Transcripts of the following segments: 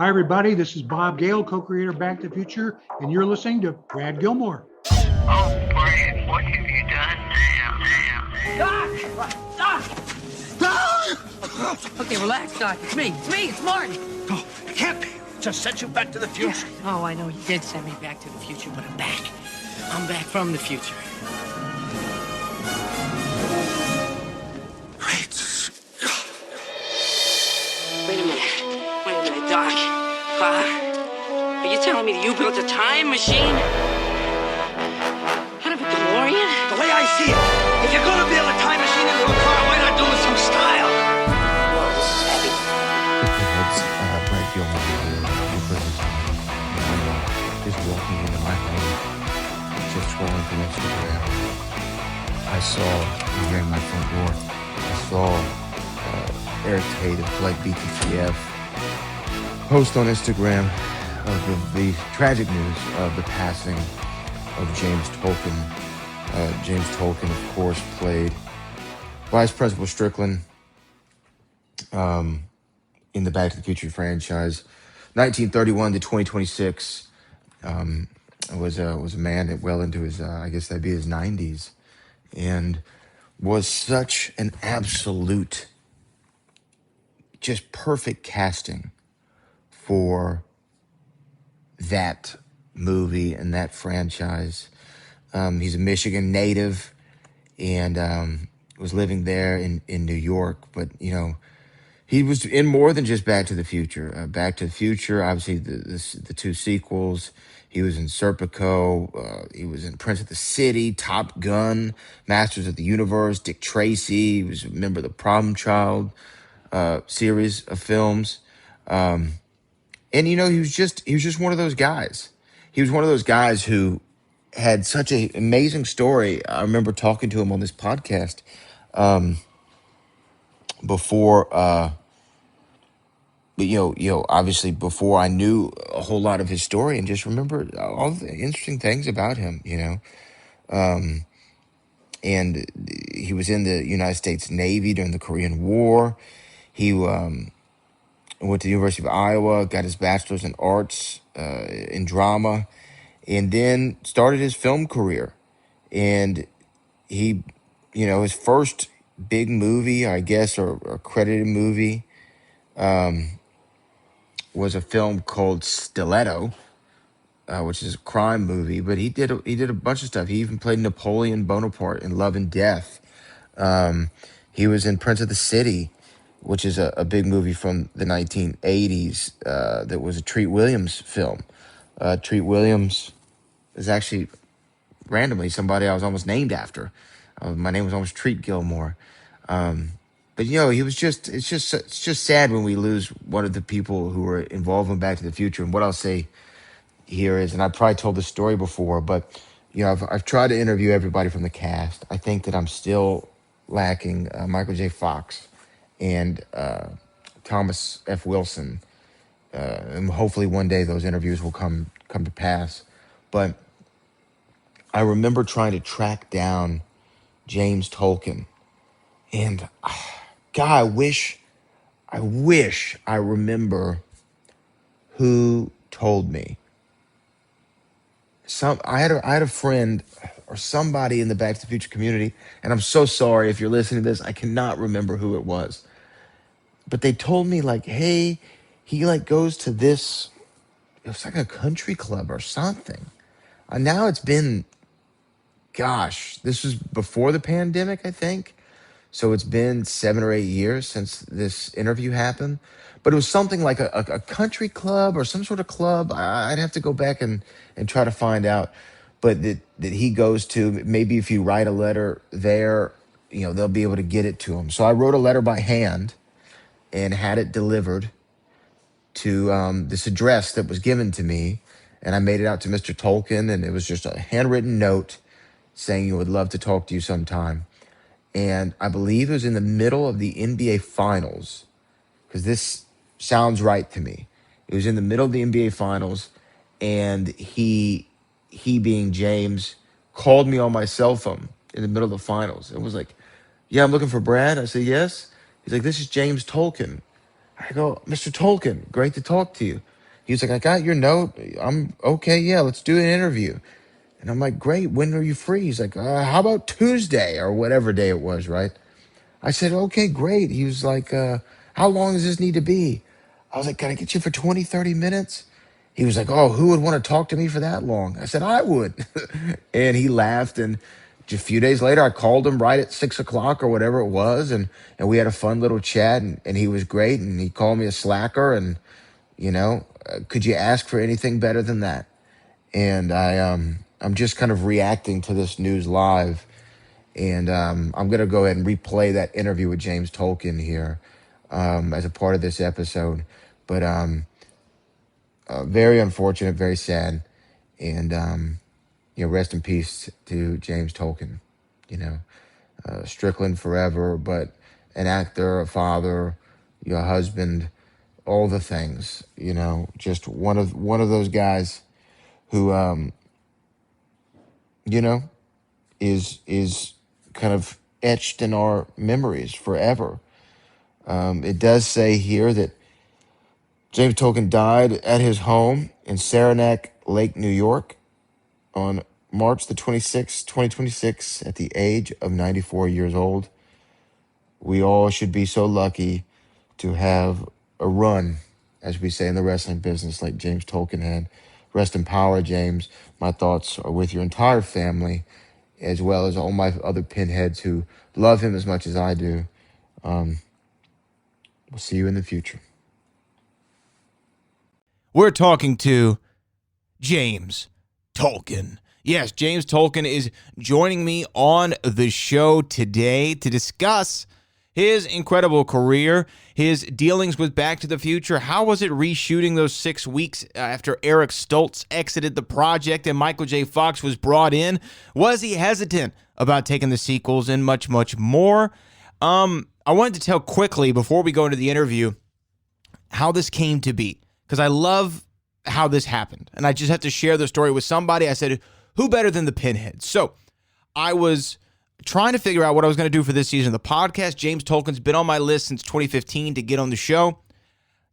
Hi, everybody. This is Bob Gale, co-creator of Back to the Future, and you're listening to Brad Gilmore. Oh, Brad, what have you done now? Doc! Okay, relax, Doc. It's me. It's Martin. Oh, it can't be. Just sent you back to the future. Yeah. Oh, I know you did send me back to the future, but I'm back. I'm back from the future. Great Scott. Wait a minute, Doc. Are you telling me that you built a time machine? Out of a DeLorean? The way I see it, if you're gonna build a time machine into a car, why not do it with some style? Whoa, this is heavy. It's Brad Gilmore here because just walking into my home, just scrolling through Instagram, I saw, here in my front door, I saw Eric Tate of Flight BTTF post on Instagram of the tragic news of the passing of James Tolkan. James Tolkan, of course, played Vice Principal Strickland in the Back to the Future franchise. 1931 to 2026, was a man that well into his, I guess that'd be his 90s, and was such an absolute, just perfect casting for that movie and that franchise. He's a Michigan native and was living there in New York, but he was in more than just Back to the Future. Back to the Future, obviously the two sequels. He was in Serpico. He was in Prince of the City, Top Gun, Masters of the Universe, Dick Tracy. He was a member of the Problem Child series of films. And he was just one of those guys. He was one of those guys who had such an amazing story. I remember talking to him on this podcast before. But obviously before I knew a whole lot of his story, and just remember all the interesting things about him. And he was in the United States Navy during the Korean War. He went to the University of Iowa, got his bachelor's in arts, in drama, and then started his film career. And he, his first big movie, I guess, or credited movie, was a film called Stiletto, which is a crime movie. But he did a bunch of stuff. He even played Napoleon Bonaparte in Love and Death. He was in Prince of the City, which is a big movie from the 1980s that was a Treat Williams film. Treat Williams is actually randomly somebody I was almost named after. My name was almost Treat Gilmore. But he was it's just sad when we lose one of the people who were involved in Back to the Future. And what I'll say here is, and I probably told this story before, but I've tried to interview everybody from the cast. I think that I'm still lacking Michael J. Fox and Thomas F. Wilson, and hopefully one day those interviews will come to pass. But I remember trying to track down James Tolkan, and God, I wish I remember who told me. I had a friend or somebody in the Back to the Future community, and I'm so sorry if you're listening to this. I cannot remember who it was, but they told me hey, he goes to this. It was like a country club or something. And now it's been, gosh, this was before the pandemic, I think. So it's been 7 or 8 years since this interview happened. But it was something like a country club or some sort of club. I'd have to go back and try to find out. But that he goes to, maybe if you write a letter there, they'll be able to get it to him. So I wrote a letter by hand and had it delivered to this address that was given to me. And I made it out to Mr. Tolkan, and it was just a handwritten note saying he would love to talk to you sometime. And I believe it was in the middle of the NBA Finals, because this sounds right to me. It was in the middle of the NBA Finals, and he being James, called me on my cell phone in the middle of the finals. It was like, yeah, I'm looking for Brad. I said, yes. He's like, this is James Tolkan. I go, Mr. Tolkan, great to talk to you. He's like, I got your note. I'm okay. Yeah, let's do an interview. And I'm like, great. When are you free? He's like, how about Tuesday or whatever day it was, right? I said, okay, great. He was like, how long does this need to be? I was like, can I get you for 20, 30 minutes? He was like, oh, who would want to talk to me for that long? I said, I would. And he laughed. And just a few days later, I called him right at 6 o'clock or whatever it was. And we had a fun little chat, and he was great. And he called me a slacker. And, could you ask for anything better than that? And I'm just kind of reacting to this news live. And I'm going to go ahead and replay that interview with James Tolkan here as a part of this episode. But very unfortunate, very sad. And, rest in peace to James Tolkan. Strickland forever, but an actor, a father, your husband, all the things, just one of those guys who, is kind of etched in our memories forever. It does say here that James Tolkan died at his home in Saranac Lake, New York on March the 26th, 2026, at the age of 94 years old. We all should be so lucky to have a run, as we say in the wrestling business, like James Tolkan had. Rest in power, James. My thoughts are with your entire family, as well as all my other pinheads who love him as much as I do. We'll see you in the future. We're talking to James Tolkan. Yes, James Tolkan is joining me on the show today to discuss his incredible career, his dealings with Back to the Future. How was it reshooting those 6 weeks after Eric Stoltz exited the project and Michael J. Fox was brought in? Was he hesitant about taking the sequels, and much, much more? I wanted to tell quickly before we go into the interview how this came to be, because I love how this happened. And I just have to share the story with somebody. I said, who better than the Pinheads? So I was trying to figure out what I was going to do for this season of the podcast. James Tolkan's been on my list since 2015 to get on the show.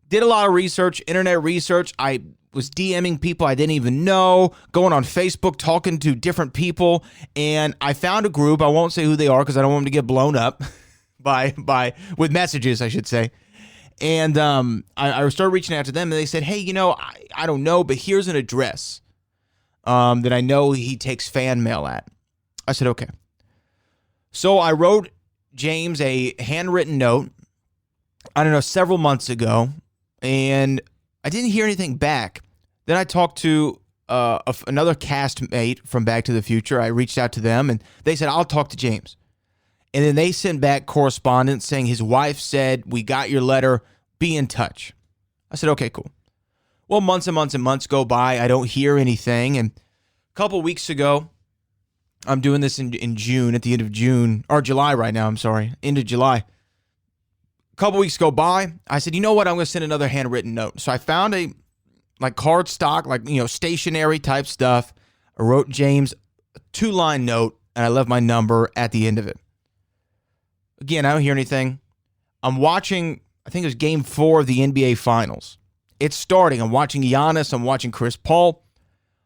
Did a lot of research, internet research. I was DMing people I didn't even know, going on Facebook, talking to different people, and I found a group. I won't say who they are because I don't want them to get blown up with messages, I should say. And I started reaching out to them, and they said, hey, I don't know, but here's an address that I know he takes fan mail at. I said, okay. So I wrote James a handwritten note, I don't know, several months ago, and I didn't hear anything back. Then I talked to another castmate from Back to the Future. I reached out to them, and they said, I'll talk to James. And then they sent back correspondence saying his wife said, we got your letter, be in touch. I said, okay, cool. Well, months and months and months go by. I don't hear anything. And a couple weeks ago, I'm doing this in June, at the end of June, or July right now, I'm sorry, end of July. A couple weeks go by. I said, you know what? I'm going to send another handwritten note. So I found a card stock, stationery type stuff. I wrote James a 2-line note, and I left my number at the end of it. Again, I don't hear anything. I'm watching, I think it was Game 4 of the NBA Finals. It's starting. I'm watching Giannis. I'm watching Chris Paul.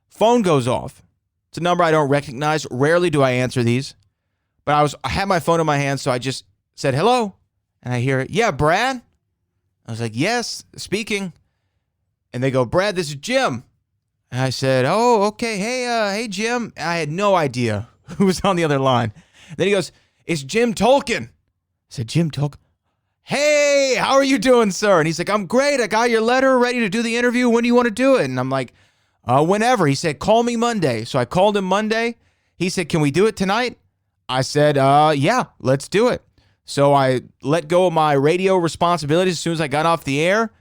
Phone goes off. It's a number I don't recognize. Rarely do I answer these. But I had my phone in my hand, so I just said, hello. And I hear, yeah, Brad? I was like, yes, speaking. And they go, Brad, this is Jim. And I said, oh, okay. Hey, Jim. I had no idea who was on the other line. Then he goes, it's Jim Tolkan. I said, Jim Tolkan? Hey, how are you doing, sir? And he's like, I'm great. I got your letter, ready to do the interview. When do you want to do it? And I'm like, whenever. He said, call me Monday. So I called him Monday. He said, can we do it tonight? I said, yeah, let's do it. So I let go of my radio responsibilities as soon as I got off the air,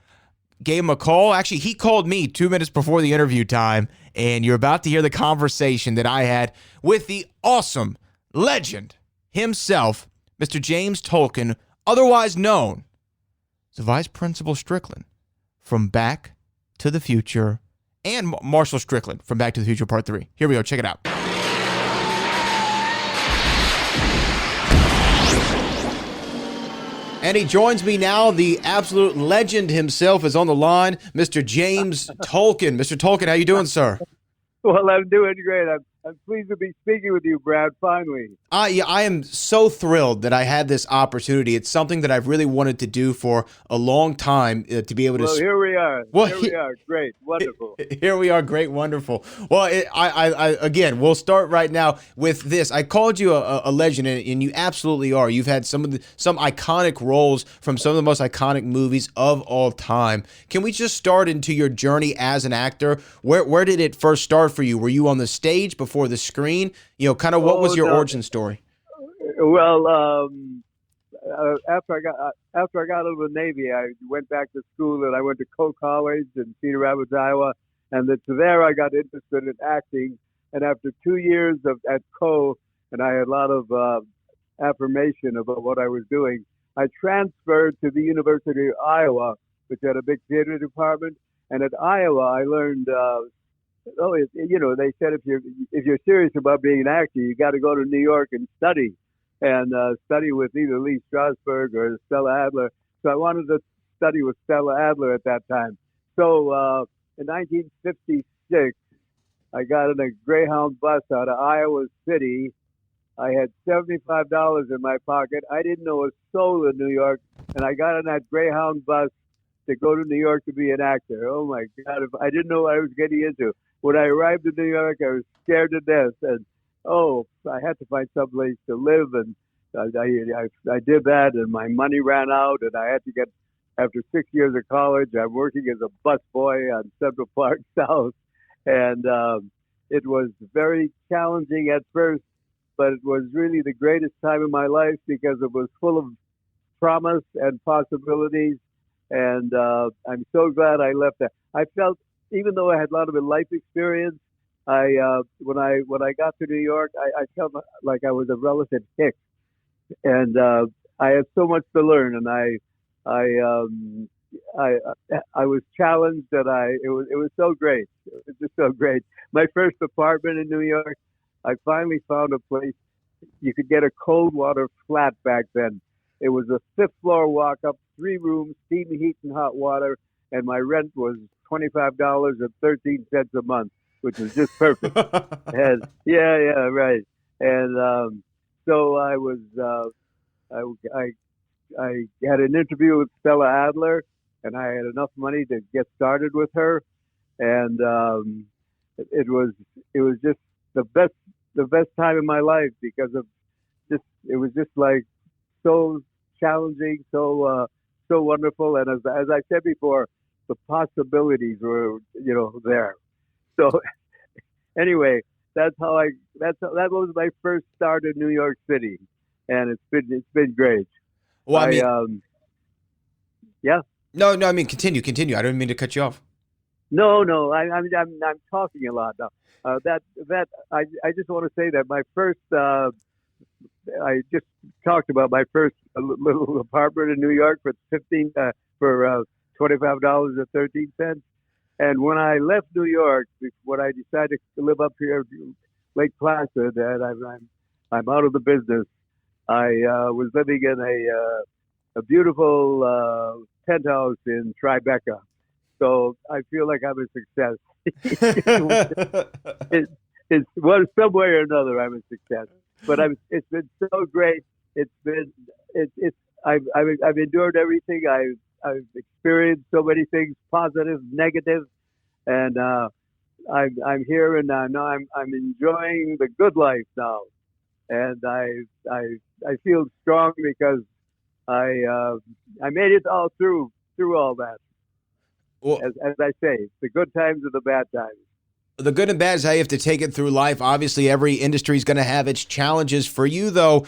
gave him a call. Actually, he called me 2 minutes before the interview time, and you're about to hear the conversation that I had with the awesome legend himself, Mr. James Tolkan, otherwise known as the Vice Principal Strickland from Back to the Future, and Marshall Strickland from Back to the Future Part 3. Here we go. Check it out. And he joins me now. The absolute legend himself is on the line, Mr. James Tolkan. Mr. Tolkan, how you doing, sir? Well, I'm doing great. I'm pleased to be speaking with you, Brad, finally. I am so thrilled that I had this opportunity. It's something that I've really wanted to do for a long time, to be able to. Well, here we are. Well, here we are. Great. Wonderful. Here we are. Great. Wonderful. Well, again, we'll start right now with this. I called you a legend, and you absolutely are. You've had some iconic roles from some of the most iconic movies of all time. Can we just start into your journey as an actor? Where did it first start for you? Were you on the stage, before the screen? Kind of what was your origin story? Well, after I got out of the Navy, I went back to school, and I went to Coe College in Cedar Rapids, Iowa, and there I got interested in acting. And after 2 years at Coe, and I had a lot of affirmation about what I was doing, I transferred to the University of Iowa, which had a big theater department. And at Iowa, I learned. They said if you're serious about being an actor, you got to go to New York and study with either Lee Strasberg or Stella Adler. So I wanted to study with Stella Adler at that time. So in 1956, I got in a Greyhound bus out of Iowa City. I had $75 in my pocket. I didn't know a soul in New York, and I got on that Greyhound bus to go to New York to be an actor. Oh my God! I didn't know what I was getting into. When I arrived in New York, I was scared to death, and I had to find some place to live, and I did that, and my money ran out, and I had to get. After 6 years of college, I'm working as a busboy on Central Park South, and it was very challenging at first, but it was really the greatest time of my life because it was full of promise and possibilities. And I'm so glad I left that. I felt, even though I had a lot of life experience, when I got to New York, I felt like I was a relative hick, and I had so much to learn, and I was challenged, and it was so great. It was just so great. My first apartment in New York, I finally found a place you could get a cold water flat back then. It was a 5th floor walk up, 3 rooms, steam, heat, and hot water, and my rent was $25.13 a month, which was just perfect. And right. And so I was, I had an interview with Stella Adler, and I had enough money to get started with her, and it was just the best time in my life because of it was just like so challenging, so wonderful, and as I said before, the possibilities were there. So anyway, that was my first start in New York City, and it's been great. Well, yeah. No, I mean, continue. I don't mean to cut you off. No, I'm talking a lot now. I just want to say that my first. I just talked about my first little apartment in New York for $25.13, and when I left New York, when I decided to live up here, Lake Placid, and I'm out of the business. I was living in a beautiful penthouse in Tribeca, so I feel like I'm a success. It's one some way or another I'm a success. But it's been so great. I've endured everything. I've experienced so many things, positive, negative, and I'm here, and now I'm enjoying the good life now, and I feel strong because I made it all through all that. Well, as I say, the good times and the bad times. The good and bad is how you have to take it through life. Obviously, every industry is going to have its challenges. For you, though,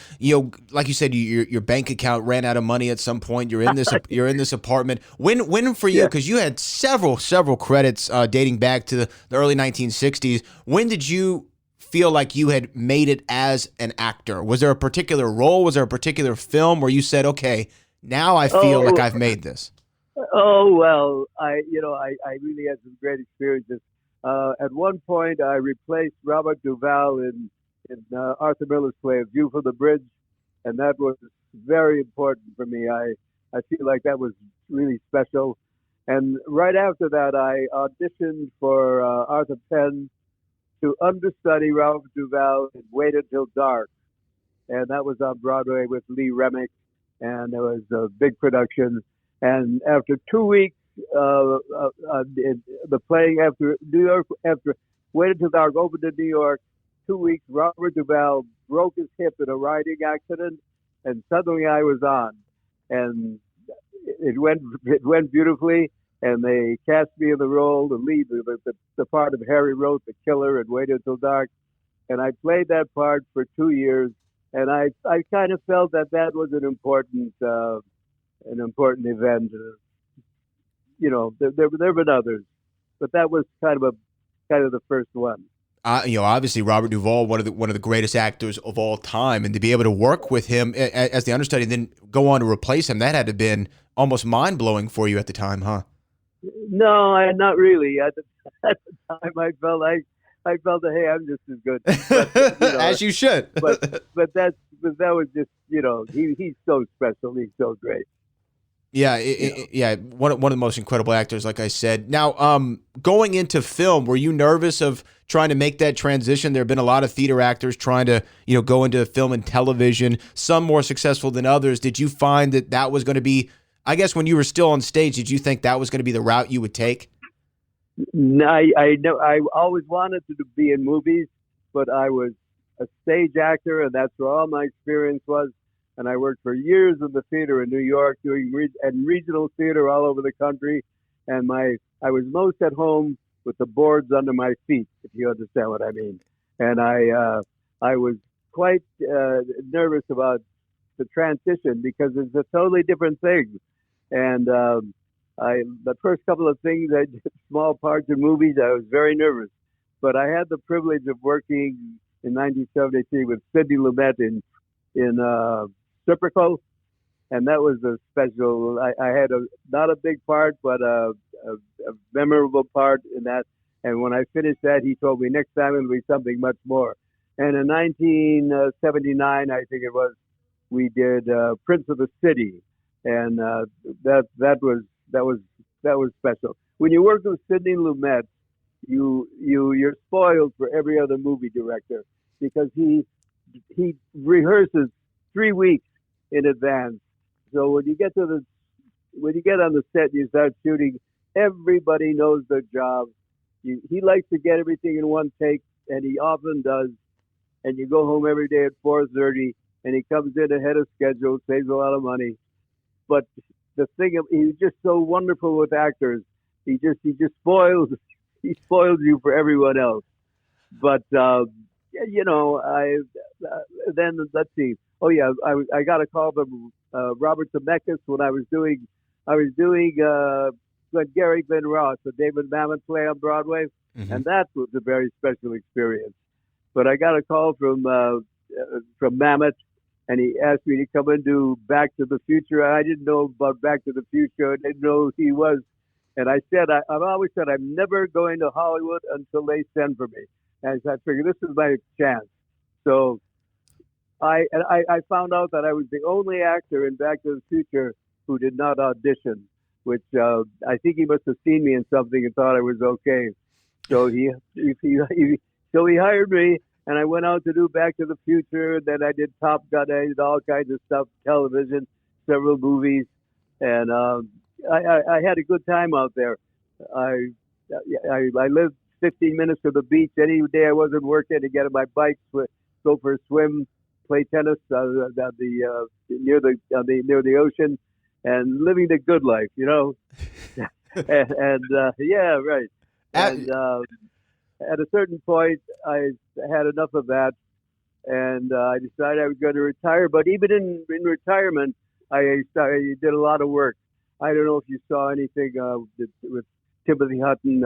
like you said, your bank account ran out of money at some point. You're in this apartment. When for you? Because you had several credits dating back to the early 1960s. When did you feel like you had made it as an actor? Was there a particular role? Was there a particular film where you said, "Okay, now I feel like I've made this"? Oh well, I really had some great experiences. At one point, I replaced Robert Duvall in Arthur Miller's play *A View from the Bridge*, and that was very important for me. I feel like that was really special. And right after that, I auditioned for Arthur Penn to understudy Robert Duvall in Wait Until Dark, and that was on Broadway with Lee Remick, and it was a big production. And after 2 weeks, the playing after New York, after Wait Until Dark opened in New York, 2 weeks, Robert Duvall broke his hip in a riding accident, and suddenly I was on, and it went beautifully. And they cast me in the role, the lead, the part of Harry Roth, the killer, and Wait Until Dark. And I played that part for 2 years, and I kind of felt that was an important event. There've been others, but that was kind of the first one. Obviously Robert Duvall, one of the greatest actors of all time, and to be able to work with him as the understudy, and then go on to replace him, that had to have been almost mind blowing for you at the time, huh? No, not really. At the time, I felt that, hey, I'm just as good, but, as you should. but that was just, he's so special. He's so great. Yeah, one of the most incredible actors, like I said. Now, going into film, were you nervous of trying to make that transition? There have been a lot of theater actors trying to, go into film and television, some more successful than others. Did you find that was going to be, I guess when you were still on stage, did you think that was going to be the route you would take? No, I always wanted to be in movies, but I was a stage actor, and that's where all my experience was. And I worked for years in the theater in New York, doing regional theater all over the country. And I was most at home with the boards under my feet, if you understand what I mean. And I was quite nervous about the transition because it's a totally different thing. And the first couple of things, I did small parts in movies, I was very nervous. But I had the privilege of working in 1973 with Sidney Lumet in Reciprocal, and that was a special. I had not a big part, but a memorable part in that. And when I finished that, he told me next time it'll be something much more. And in 1979, I think it was, we did Prince of the City, and that was special. When you work with Sidney Lumet, you're spoiled for every other movie director because he rehearses 3 weeks in advance. So when you get on the set and you start shooting, everybody knows their job. He likes to get everything in one take, and he often does. And you go home every day at 4:30, and he comes in ahead of schedule, saves a lot of money. But the thing he's just so wonderful with actors. He just spoils you for everyone else. But then let's see. Oh yeah, I got a call from Robert Zemeckis when I was doing Glenn Ross, the David Mamet play on Broadway, and that was a very special experience. But I got a call from Mamet, and he asked me to come and do Back to the Future. I didn't know about Back to the Future. I didn't know who he was, and I said I've always said I'm never going to Hollywood until they send for me. And I figured this is my chance. So I found out that I was the only actor in Back to the Future who did not audition, which I think he must have seen me in something and thought I was okay. So he hired me, and I went out to do Back to the Future. Then I did Top Gun. I did all kinds of stuff, television, several movies, and I had a good time out there. I lived 15 minutes from the beach. Any day I wasn't working, to get on my bike, go for a swim, play tennis near the ocean, and living the good life, and yeah, right. And at a certain point, I had enough of that, and I decided I was going to retire. But even in retirement, I did a lot of work. I don't know if you saw anything with Timothy Hutton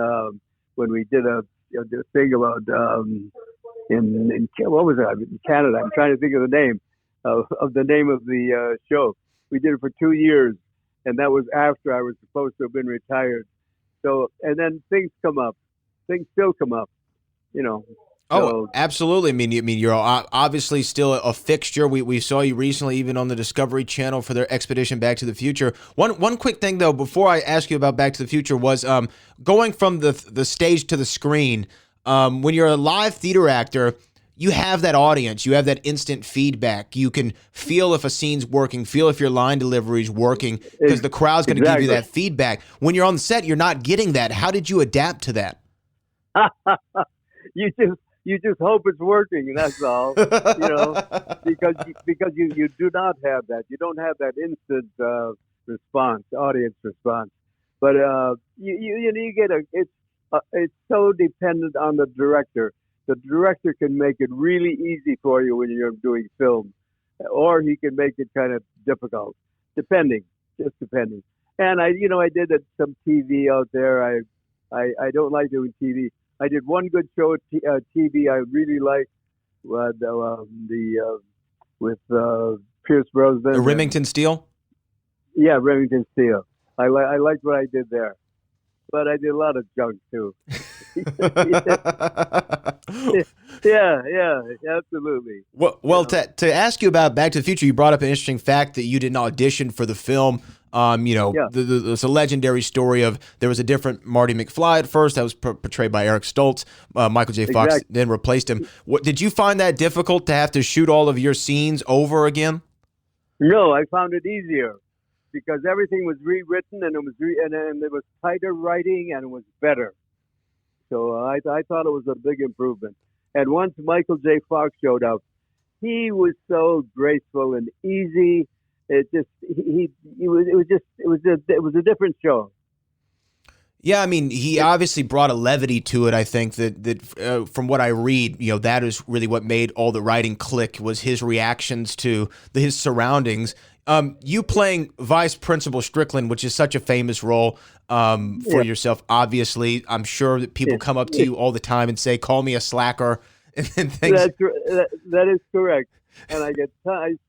when we did a thing about in what was it, in Canada. I'm trying to think of the name of the show. We did it for 2 years, and that was after I was supposed to have been retired. So, and then things come up. Things still come up, Oh, absolutely. I mean, you're obviously still a fixture. We saw you recently, even on the Discovery Channel for their expedition Back to the Future. One quick thing though, before I ask you about Back to the Future, was going from the stage to the screen. When you're a live theater actor, you have that audience, you have that instant feedback. You can feel if a scene's working, feel if your line delivery is working, because the crowd's going to give you that feedback. When you're on the set, you're not getting that. How did you adapt to that? You just hope it's working, and that's all. Because you do not have that. You don't have that instant response, audience response. But you get it's so dependent on the director. The director can make it really easy for you when you're doing film, or he can make it kind of difficult, depending. And I did some TV out there. I don't like doing TV. I did one good show at TV I really liked, with Pierce Brosnan. The Remington Steele? Yeah, Remington Steele. I liked what I did there, but I did a lot of junk too. yeah, absolutely. Well, to ask you about Back to the Future, you brought up an interesting fact that you didn't audition for the film. There's a legendary story of there was a different Marty McFly at first that was portrayed by Eric Stoltz. Michael J. Fox then replaced him. Did you find that difficult to have to shoot all of your scenes over again? No, I found it easier because everything was rewritten and and it was tighter writing and it was better. So I thought it was a big improvement. And once Michael J. Fox showed up, he was so graceful and easy. It was a different show. Yeah, I mean, he obviously brought a levity to it. I think that from what I read, that is really what made all the writing click, was his reactions to his surroundings. You playing Vice Principal Strickland, which is such a famous role for yourself. Obviously, I'm sure that people come up to you all the time and say, "Call me a slacker," and things. That is correct. And I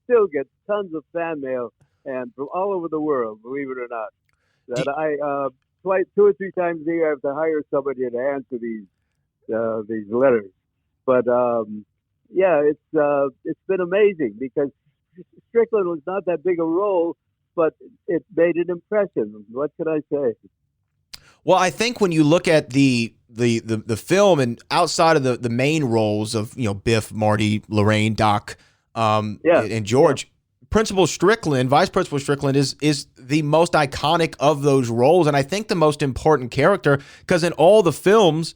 still get tons of fan mail, and from all over the world, believe it or not. That I 2 or 3 times a year I have to hire somebody to answer these letters. But it's been amazing because Strickland was not that big a role, but it made an impression. What can I say? Well, I think when you look at the film, and outside of the main roles of Biff, Marty, Lorraine, Doc, and George, Principal Strickland, Vice Principal Strickland is the most iconic of those roles, and I think the most important character, because in all the films,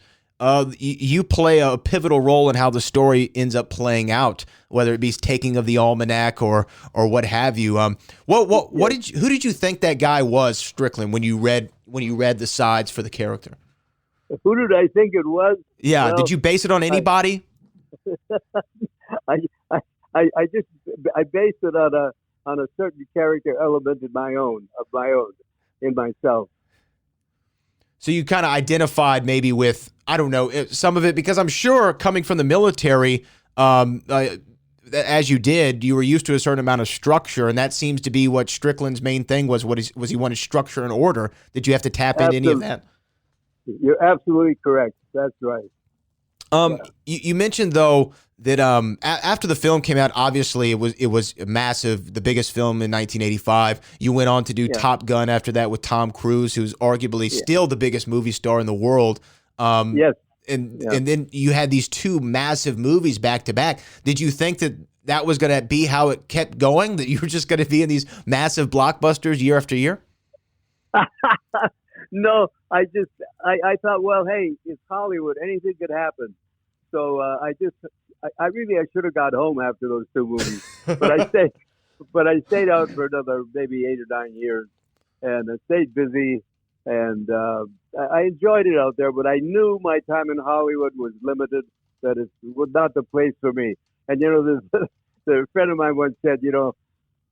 you play a pivotal role in how the story ends up playing out, whether it be taking of the almanac or what have you. Who did you think that guy was, Strickland, when you read the sides for the character? Who did I think it was? Yeah, did you base it on anybody? I based it on a certain character element in myself. So you kind of identified maybe with, I don't know, some of it, because I'm sure coming from the military, as you did, you were used to a certain amount of structure, and that seems to be what Strickland's main thing was. Was he wanted structure and order? Did you have to tap into any of that? You're absolutely correct. That's right. You mentioned though that after the film came out, obviously it was massive, the biggest film in 1985. You went on to do Top Gun after that with Tom Cruise, who's arguably still the biggest movie star in the world. Yes. And then you had these 2 massive movies back to back. Did you think that was going to be how it kept going, that you were just going to be in these massive blockbusters year after year? No, I thought, well, hey, it's Hollywood. Anything could happen. So I should have got home after those 2 movies, but I stayed out for another maybe 8 or 9 years, and I stayed busy, and I enjoyed it out there. But I knew my time in Hollywood was limited; that it was not the place for me. And the friend of mine once said,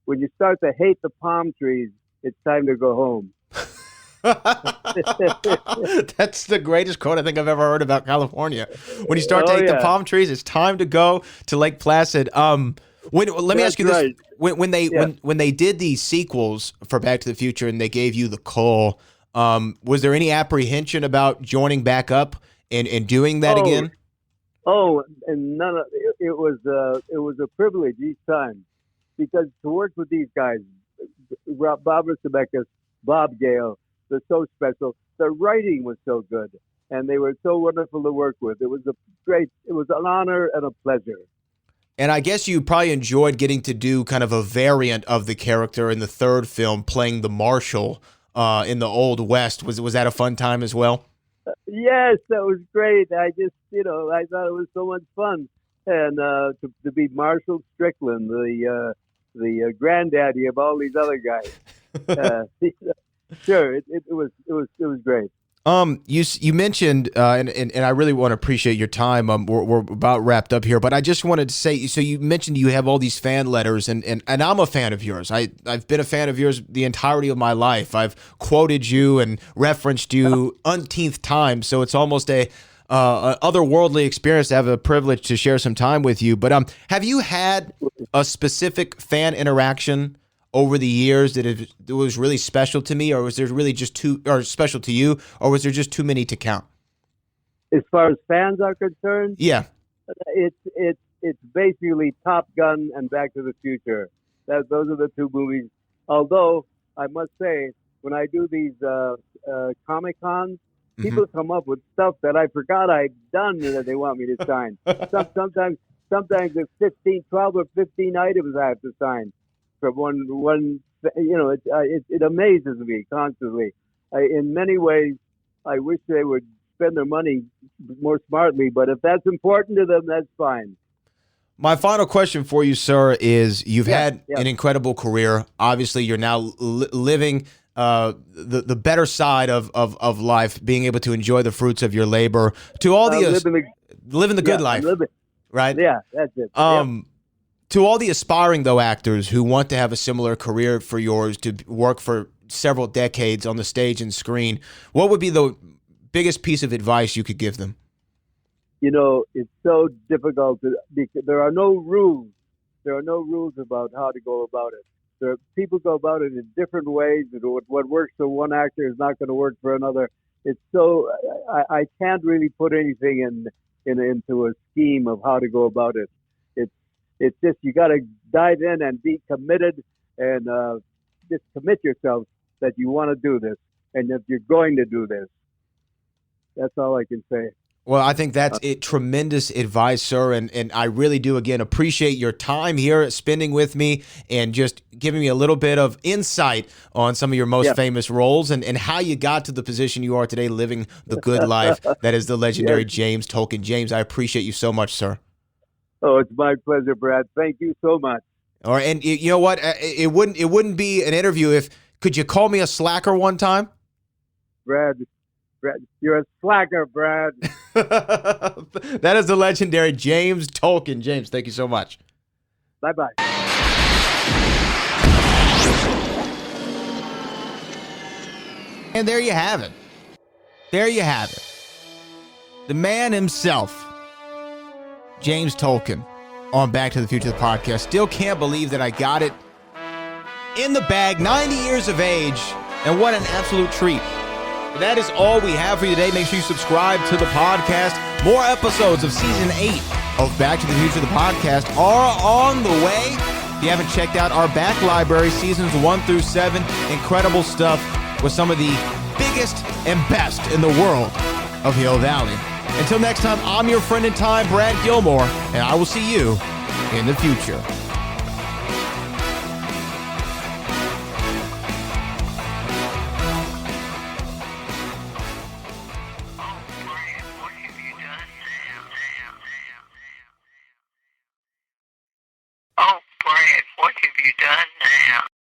when you start to hate the palm trees, it's time to go home. That's the greatest quote I think I've ever heard about California. When you start to hate the palm trees, it's time to go to Lake Placid. Let me ask you this: when they did these sequels for Back to the Future and they gave you the call, was there any apprehension about joining back up and doing that again? Oh, and it was a privilege each time because to work with these guys, Robert Zemeckis, Bob Gale, they're so special. Their writing was so good, and they were so wonderful to work with. It was an honor and a pleasure. And I guess you probably enjoyed getting to do kind of a variant of the character in the third film, playing the marshal in the Old West. Was that a fun time as well? Yes, that was great. I just, I thought it was so much fun, and to be Marshall Strickland, the granddaddy of all these other guys. Sure, it was great. You mentioned, and I really want to appreciate your time. We're about wrapped up here, but I just wanted to say, so you mentioned you have all these fan letters, and I'm a fan of yours. I've been a fan of yours the entirety of my life. I've quoted you and referenced you umpteenth times, so it's almost a otherworldly experience to have a privilege to share some time with you. But have you had a specific fan interaction over the years that it was really special to me, or was there really just special to you, or was there just too many to count? As far as fans are concerned, Yeah, it's basically Top Gun and Back to the Future. Those are the two movies. Although I must say, when I do these Comic Cons, people come up with stuff that I forgot I'd done that they want me to sign. Sometimes it's 12 or 15 items I have to sign. From one, it amazes me constantly. In many ways, I wish they would spend their money more smartly, but if that's important to them, that's fine. My final question for you, sir, is you've had an incredible career. Obviously, you're now living the better side of life, being able to enjoy the fruits of your labor. To all the living the good life, right? Yeah, that's it. To all the aspiring, though, actors who want to have a similar career for yours, to work for several decades on the stage and screen, what would be the biggest piece of advice you could give them? It's so difficult because there are no rules. There are no rules about how to go about it. People go about it in different ways. What works for one actor is not going to work for another. It's so I can't really put anything into a scheme of how to go about it. It's just you got to dive in and be committed and just commit yourself that you want to do this and that you're going to do this. That's all I can say. Well, I think that's tremendous advice, sir, and I really do, again, appreciate your time here spending with me and just giving me a little bit of insight on some of your most famous roles and how you got to the position you are today, living the good life that is the legendary James Tolkan. James, I appreciate you so much, sir. Oh, it's my pleasure, Brad. Thank you so much. All right, and you know what? It wouldn't be an interview if could you call me a slacker one time? Brad, you're a slacker, Brad. That is the legendary James Tolkan. James, thank you so much. Bye-bye. And there you have it. There you have it. The man himself, James Tolkan, on Back to the Future, the podcast. Still can't believe that I got it in the bag, 90 years of age, and what an absolute treat. That is all we have for you today. Make sure you subscribe to the podcast. More episodes of Season 8 of Back to the Future, the podcast, are on the way. If you haven't checked out our back library, Seasons 1 through 7, incredible stuff with some of the biggest and best in the world of Hill Valley. Until next time, I'm your friend in time, Brad Gilmore, and I will see you in the future. Oh, Brad, what have you done now?